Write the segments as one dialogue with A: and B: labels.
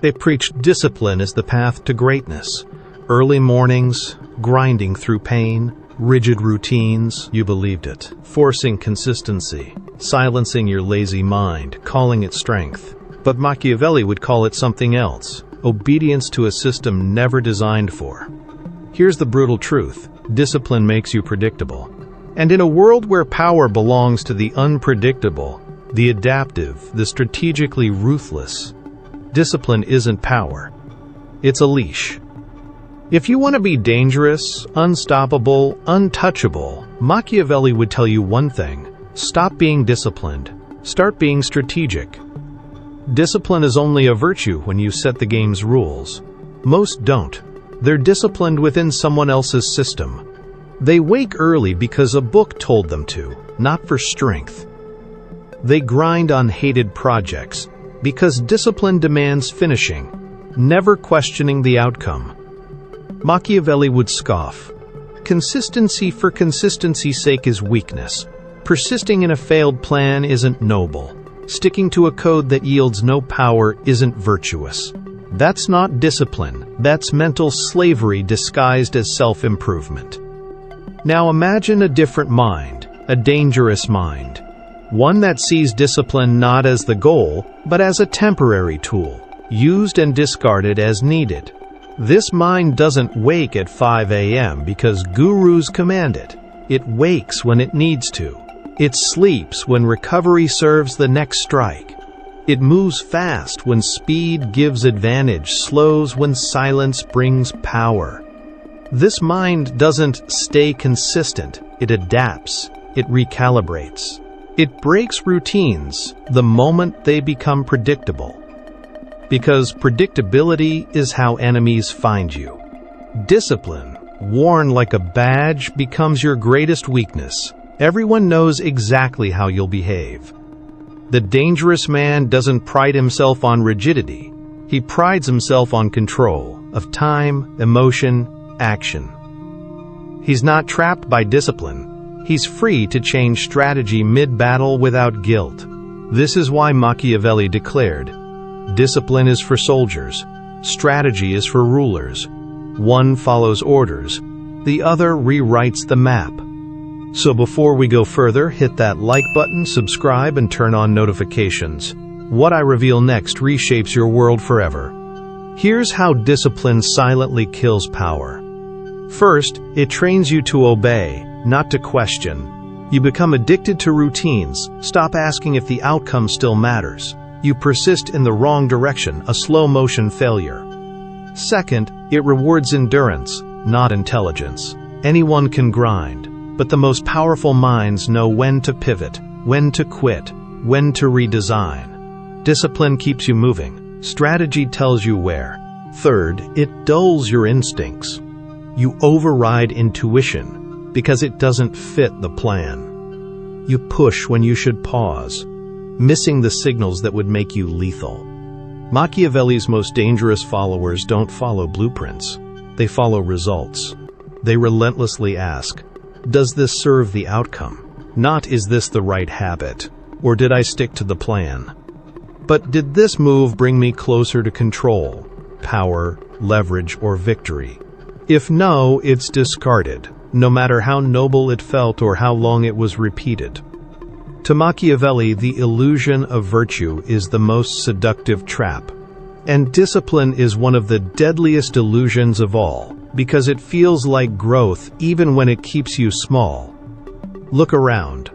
A: They preached discipline as the path to greatness. Early mornings, grinding through pain, rigid routines, you believed it. Forcing consistency, silencing your lazy mind, calling it strength. But Machiavelli would call it something else: obedience to a system never designed for. Here's the brutal truth: discipline makes you predictable. And in a world where power belongs to the unpredictable, the adaptive, the strategically ruthless, discipline isn't power. It's a leash. If you want to be dangerous, unstoppable, untouchable, Machiavelli would tell you one thing: stop being disciplined. Start being strategic. Discipline is only a virtue when you set the game's rules. Most don't. They're disciplined within someone else's system. They wake early because a book told them to, not for strength. They grind on hated projects because discipline demands finishing, never questioning the outcome. Machiavelli would scoff. Consistency for consistency's sake is weakness. Persisting in a failed plan isn't noble. Sticking to a code that yields no power isn't virtuous. That's not discipline. That's mental slavery disguised as self-improvement. Now imagine a different mind, a dangerous mind. One that sees discipline not as the goal, but as a temporary tool, used and discarded as needed. This mind doesn't wake at 5 a.m. because gurus command it. It wakes when it needs to. It sleeps when recovery serves the next strike. It moves fast when speed gives advantage, slows when silence brings power. This mind doesn't stay consistent. It adapts. It recalibrates. It breaks routines the moment they become predictable. Because predictability is how enemies find you. Discipline, worn like a badge, becomes your greatest weakness. Everyone knows exactly how you'll behave. The dangerous man doesn't pride himself on rigidity. He prides himself on control of time, emotion, action. He's not trapped by discipline. He's free to change strategy mid-battle without guilt. This is why Machiavelli declared, "Discipline is for soldiers. Strategy is for rulers. One follows orders. The other rewrites the map." So before we go further, hit that like button, subscribe, and turn on notifications. What I reveal next reshapes your world forever. Here's how discipline silently kills power. First, it trains you to obey, not to question. You become addicted to routines. Stop asking if the outcome still matters. You persist in the wrong direction, a slow-motion failure. Second, it rewards endurance, not intelligence. Anyone can grind, but the most powerful minds know when to pivot, when to quit, when to redesign. Discipline keeps you moving. Strategy tells you where. Third, it dulls your instincts. You override intuition because it doesn't fit the plan. You push when you should pause, missing the signals that would make you lethal. Machiavelli's most dangerous followers don't follow blueprints. They follow results. They relentlessly ask, does this serve the outcome? Not, is this the right habit? Or did I stick to the plan? But did this move bring me closer to control, power, leverage, or victory? If no, it's discarded, no matter how noble it felt or how long it was repeated. To Machiavelli, the illusion of virtue is the most seductive trap. And discipline is one of the deadliest illusions of all, because it feels like growth even when it keeps you small. Look around.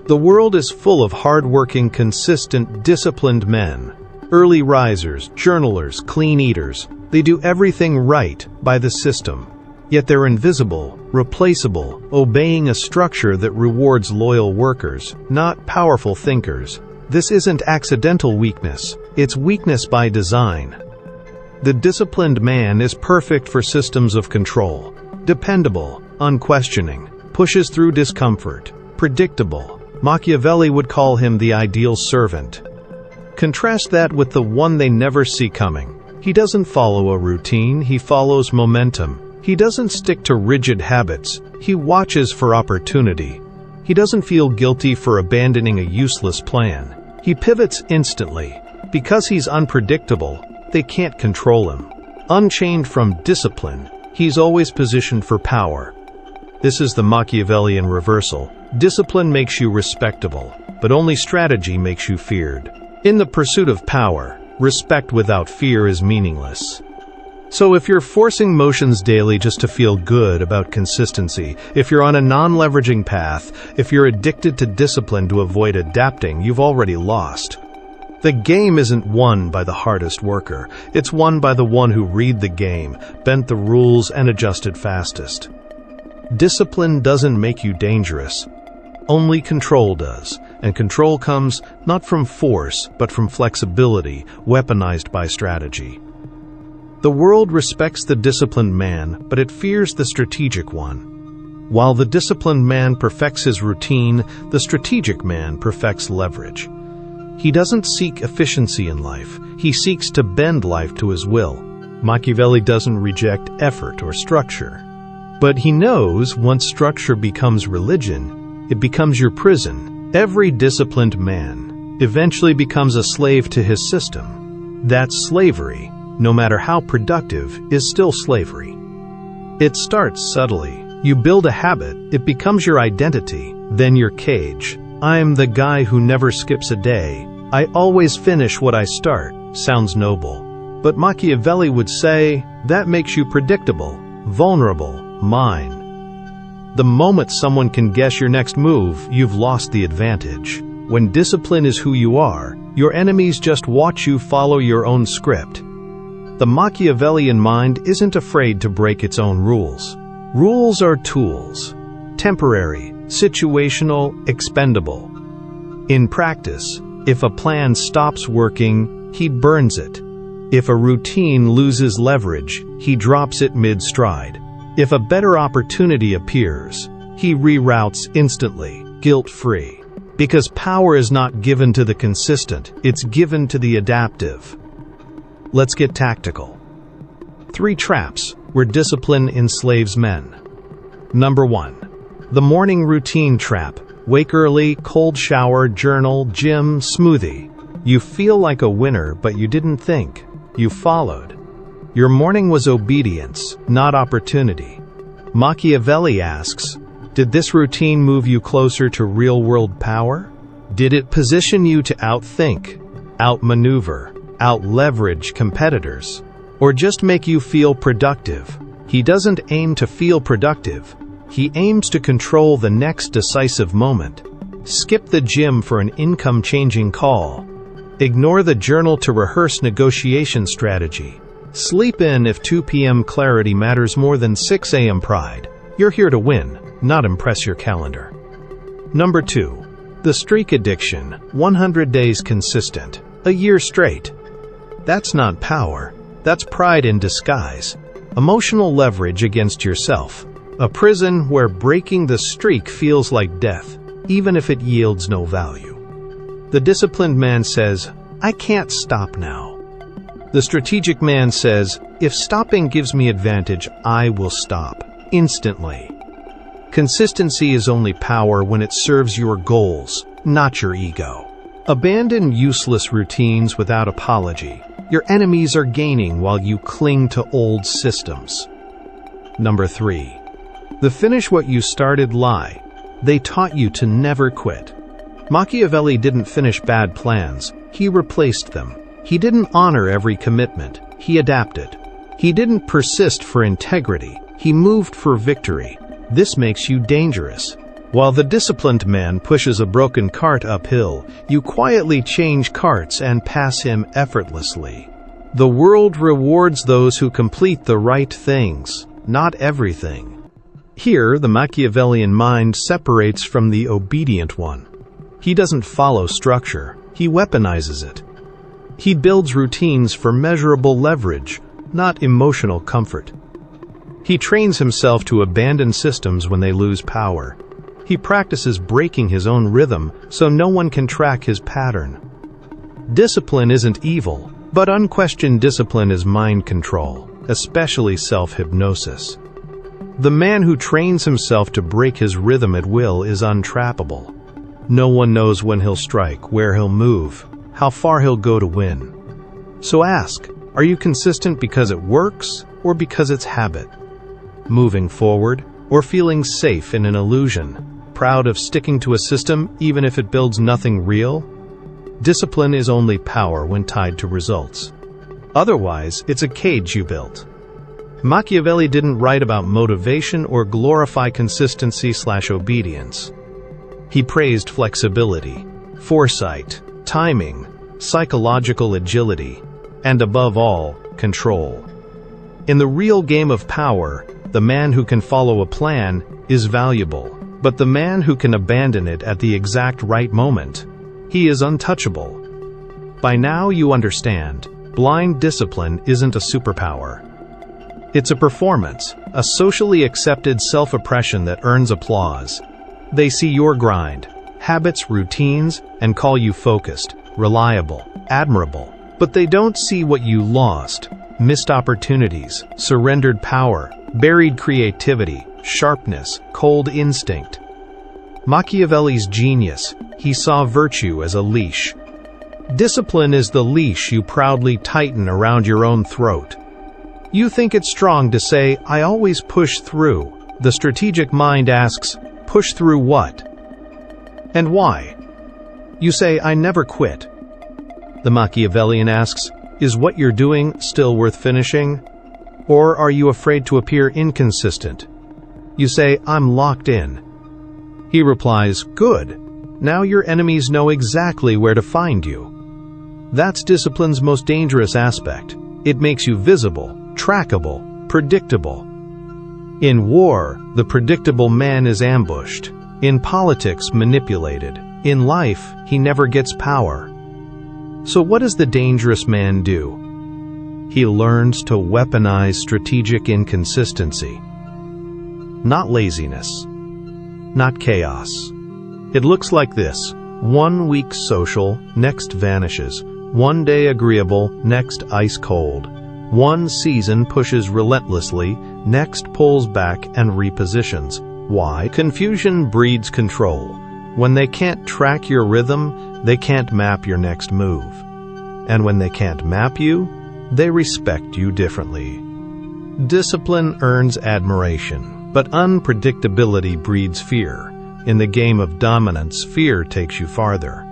A: The world is full of hard-working, consistent, disciplined men. Early risers, journalers, clean eaters. They do everything right by the system. Yet they're invisible, replaceable, obeying a structure that rewards loyal workers, not powerful thinkers. This isn't accidental weakness. It's weakness by design. The disciplined man is perfect for systems of control. Dependable, unquestioning, pushes through discomfort, predictable. Machiavelli would call him the ideal servant. Contrast that with the one they never see coming. He doesn't follow a routine, he follows momentum. He doesn't stick to rigid habits, he watches for opportunity. He doesn't feel guilty for abandoning a useless plan. He pivots instantly. Because he's unpredictable, they can't control him. Unchained from discipline, he's always positioned for power. This is the Machiavellian reversal. Discipline makes you respectable, but only strategy makes you feared. In the pursuit of power, respect without fear is meaningless. So if you're forcing motions daily just to feel good about consistency, if you're on a non-leveraging path, if you're addicted to discipline to avoid adapting, you've already lost. The game isn't won by the hardest worker. It's won by the one who read the game, bent the rules, and adjusted fastest. Discipline doesn't make you dangerous. Only control does, and control comes not from force, but from flexibility, weaponized by strategy. The world respects the disciplined man, but it fears the strategic one. While the disciplined man perfects his routine, the strategic man perfects leverage. He doesn't seek efficiency in life. He seeks to bend life to his will. Machiavelli doesn't reject effort or structure. But he knows once structure becomes religion, it becomes your prison. Every disciplined man eventually becomes a slave to his system. That slavery, no matter how productive, is still slavery. It starts subtly. You build a habit, it becomes your identity, then your cage. I'm the guy who never skips a day. I always finish what I start. Sounds noble. But Machiavelli would say, that makes you predictable, vulnerable, mine. The moment someone can guess your next move, you've lost the advantage. When discipline is who you are, your enemies just watch you follow your own script. The Machiavellian mind isn't afraid to break its own rules. Rules are tools. Temporary, situational, expendable. In practice, if a plan stops working, he burns it. If a routine loses leverage, he drops it mid-stride. If a better opportunity appears, he reroutes instantly, guilt-free. Because power is not given to the consistent, it's given to the adaptive. Let's get tactical. 3 traps where discipline enslaves men. Number 1. The morning routine trap. Wake early, cold shower, journal, gym, smoothie. You feel like a winner, but you didn't think. You followed. Your morning was obedience, not opportunity. Machiavelli asks, did this routine move you closer to real-world power? Did it position you to outthink, outmaneuver, outleverage competitors, or just make you feel productive? He doesn't aim to feel productive. He aims to control the next decisive moment. Skip the gym for an income-changing call. Ignore the journal to rehearse negotiation strategy. Sleep in if 2 p.m. clarity matters more than 6 a.m. pride. You're here to win, not impress your calendar. Number 2. The streak addiction. 100 days consistent. A year straight. That's not power. That's pride in disguise. Emotional leverage against yourself. A prison where breaking the streak feels like death, even if it yields no value. The disciplined man says, I can't stop now. The strategic man says, if stopping gives me advantage, I will stop. Instantly. Consistency is only power when it serves your goals, not your ego. Abandon useless routines without apology. Your enemies are gaining while you cling to old systems. Number 3. The finish what you started lie. They taught you to never quit. Machiavelli didn't finish bad plans, he replaced them. He didn't honor every commitment, he adapted. He didn't persist for integrity, he moved for victory. This makes you dangerous. While the disciplined man pushes a broken cart uphill, you quietly change carts and pass him effortlessly. The world rewards those who complete the right things, not everything. Here, the Machiavellian mind separates from the obedient one. He doesn't follow structure, he weaponizes it. He builds routines for measurable leverage, not emotional comfort. He trains himself to abandon systems when they lose power. He practices breaking his own rhythm so no one can track his pattern. Discipline isn't evil, but unquestioned discipline is mind control, especially self-hypnosis. The man who trains himself to break his rhythm at will is untrappable. No one knows when he'll strike, where he'll move, how far he'll go to win. So ask, Are you consistent because it works or because it's habit? Moving forward or feeling safe in an illusion? Proud of sticking to a system even if it builds nothing real? Discipline is only power when tied to results. Otherwise, it's a cage you built. Machiavelli didn't write about motivation or glorify consistency/obedience. He praised flexibility, foresight, timing, psychological agility, and above all, control. In the real game of power, the man who can follow a plan is valuable, but the man who can abandon it at the exact right moment, he is untouchable. By now you understand, blind discipline isn't a superpower. It's a performance, a socially accepted self-oppression that earns applause. They see your grind, habits, routines, and call you focused, reliable, admirable. But they don't see what you lost: missed opportunities, surrendered power, buried creativity, sharpness, cold instinct. Machiavelli's genius, he saw virtue as a leash. Discipline is the leash you proudly tighten around your own throat. You think it's strong to say, "I always push through." The strategic mind asks, push through what? And why? You say, "I never quit." The Machiavellian asks, is what you're doing still worth finishing? Or are you afraid to appear inconsistent? You say, "I'm locked in." He replies, "Good. Now your enemies know exactly where to find you." That's discipline's most dangerous aspect. It makes you visible, trackable, predictable. In war, the predictable man is ambushed. In politics, manipulated. In life, he never gets power. So what does the dangerous man do? He learns to weaponize strategic inconsistency. Not laziness. Not chaos. It looks like this. 1 week social, next vanishes. 1 day agreeable, next ice cold. 1 season pushes relentlessly, next pulls back and repositions. Why? Confusion breeds control. When they can't track your rhythm, they can't map your next move. And when they can't map you, they respect you differently. Discipline earns admiration, but unpredictability breeds fear. In the game of dominance, fear takes you farther.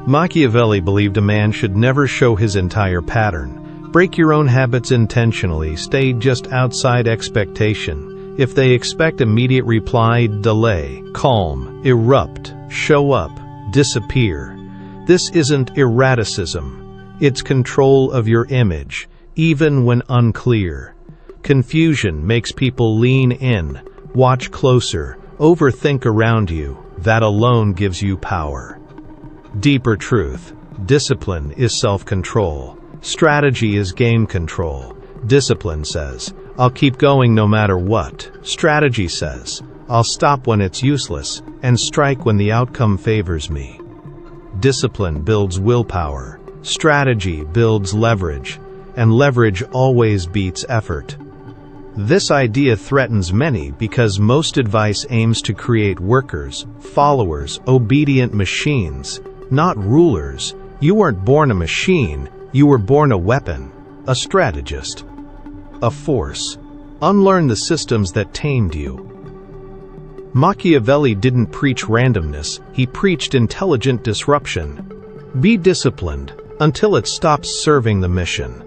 A: Machiavelli believed a man should never show his entire pattern. Break your own habits intentionally, stay just outside expectation. If they expect immediate reply, delay, calm, erupt, show up, disappear. This isn't erraticism. It's control of your image, even when unclear. Confusion makes people lean in, watch closer, overthink around you. That alone gives you power. Deeper truth. Discipline is self-control. Strategy is game control. Discipline says, "I'll keep going no matter what." Strategy says, "I'll stop when it's useless and strike when the outcome favors me." Discipline builds willpower. Strategy builds leverage, and leverage always beats effort. This idea threatens many because most advice aims to create workers, followers, obedient machines, not rulers. You weren't born a machine, you were born a weapon, a strategist, a force. Unlearn the systems that tamed you. Machiavelli didn't preach randomness, he preached intelligent disruption. Be disciplined until it stops serving the mission.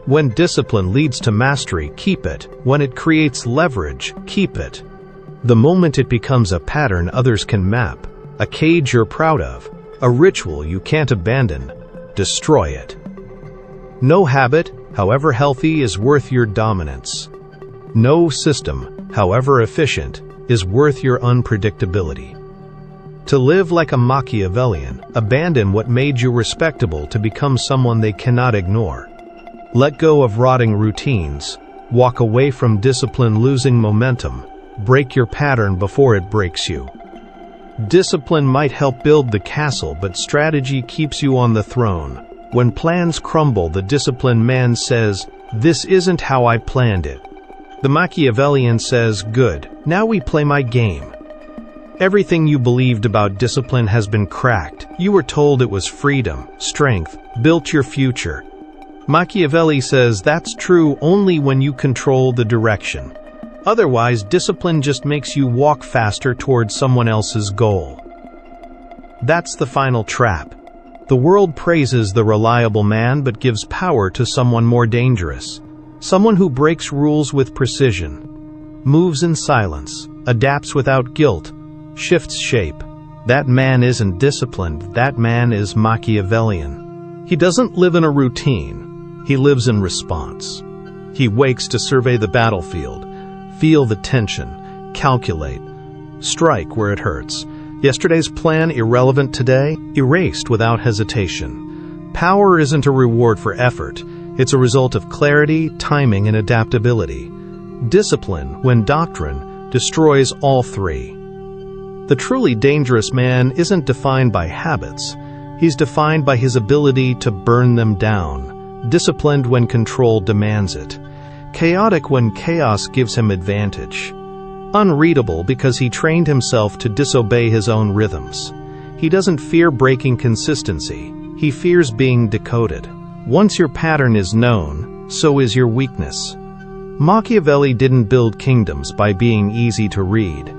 A: When discipline leads to mastery, keep it. When it creates leverage, keep it. The moment it becomes a pattern others can map, a cage you're proud of, a ritual you can't abandon, destroy it. No habit, however healthy, is worth your dominance. No system, however efficient, is worth your unpredictability. To live like a Machiavellian, abandon what made you respectable to become someone they cannot ignore. Let go of rotting routines. Walk away from discipline losing momentum. Break your pattern before it breaks you. Discipline might help build the castle, but strategy keeps you on the throne. When plans crumble, the disciplined man says, "This isn't how I planned it." The Machiavellian says, "Good, now we play my game." Everything you believed about discipline has been cracked. You were told it was freedom, strength, built your future. Machiavelli says that's true only when you control the direction. Otherwise, discipline just makes you walk faster towards someone else's goal. That's the final trap. The world praises the reliable man but gives power to someone more dangerous. Someone who breaks rules with precision, moves in silence, adapts without guilt, shifts shape. That man isn't disciplined, that man is Machiavellian. He doesn't live in a routine, he lives in response. He wakes to survey the battlefield, feel the tension, calculate, strike where it hurts. Yesterday's plan irrelevant today, erased without hesitation. Power isn't a reward for effort, it's a result of clarity, timing, and adaptability. Discipline, when doctrine, destroys all three. The truly dangerous man isn't defined by habits, he's defined by his ability to burn them down. Disciplined when control demands it. Chaotic when chaos gives him advantage. Unreadable because he trained himself to disobey his own rhythms. He doesn't fear breaking consistency, he fears being decoded. Once your pattern is known, so is your weakness. Machiavelli didn't build kingdoms by being easy to read.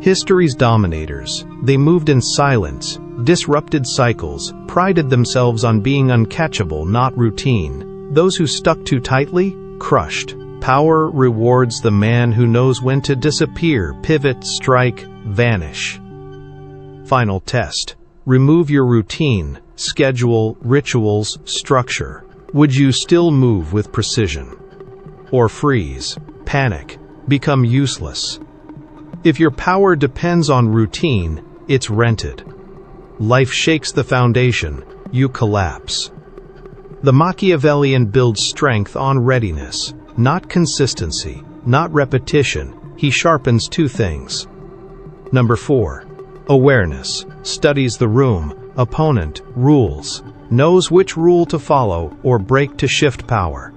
A: History's dominators, they moved in silence, disrupted cycles, prided themselves on being uncatchable, not routine. Those who stuck too tightly, crushed. Power rewards the man who knows when to disappear, pivot, strike, vanish. Final test. Remove your routine, schedule, rituals, structure. Would you still move with precision? Or freeze, panic, become useless? If your power depends on routine, it's rented. Life shakes the foundation, you collapse. The Machiavellian builds strength on readiness. Not consistency, not repetition, he sharpens two things. Number 4. Awareness, studies the room, opponent, rules, knows which rule to follow or break to shift power.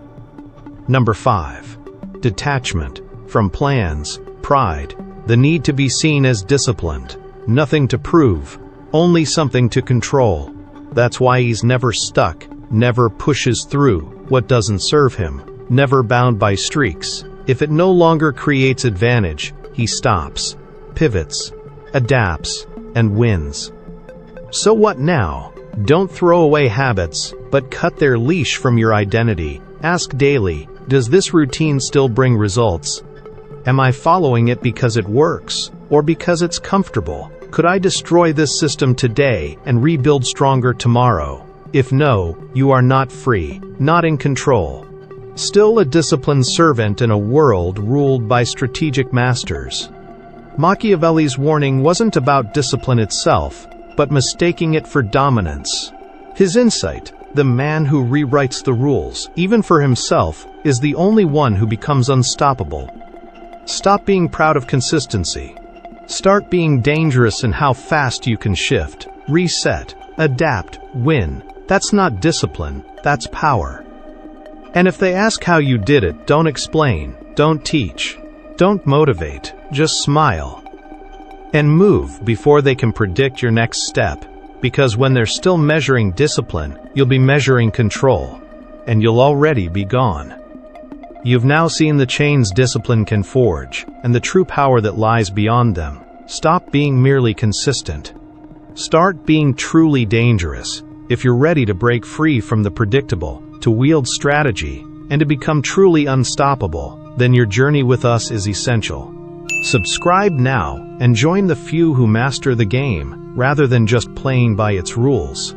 A: Number 5. Detachment, from plans, pride, the need to be seen as disciplined, nothing to prove, only something to control. That's why he's never stuck, never pushes through what doesn't serve him. Never bound by streaks. If it no longer creates advantage, he stops, pivots, adapts, and wins. So what now? Don't throw away habits, but cut their leash from your identity. Ask daily, does this routine still bring results? Am I following it because it works, or because it's comfortable? Could I destroy this system today and rebuild stronger tomorrow? If no, you are not free, not in control. Still a disciplined servant in a world ruled by strategic masters. Machiavelli's warning wasn't about discipline itself, but mistaking it for dominance. His insight, the man who rewrites the rules, even for himself, is the only one who becomes unstoppable. Stop being proud of consistency. Start being dangerous in how fast you can shift, reset, adapt, win. That's not discipline, that's power. And if they ask how you did it, don't explain, don't teach, don't motivate, just smile. And move before they can predict your next step, because when they're still measuring discipline, you'll be measuring control, and you'll already be gone. You've now seen the chains discipline can forge, and the true power that lies beyond them. Stop being merely consistent. Start being truly dangerous. If you're ready to break free from the predictable, to wield strategy, and to become truly unstoppable, then your journey with us is essential. Subscribe now and join the few who master the game, rather than just playing by its rules.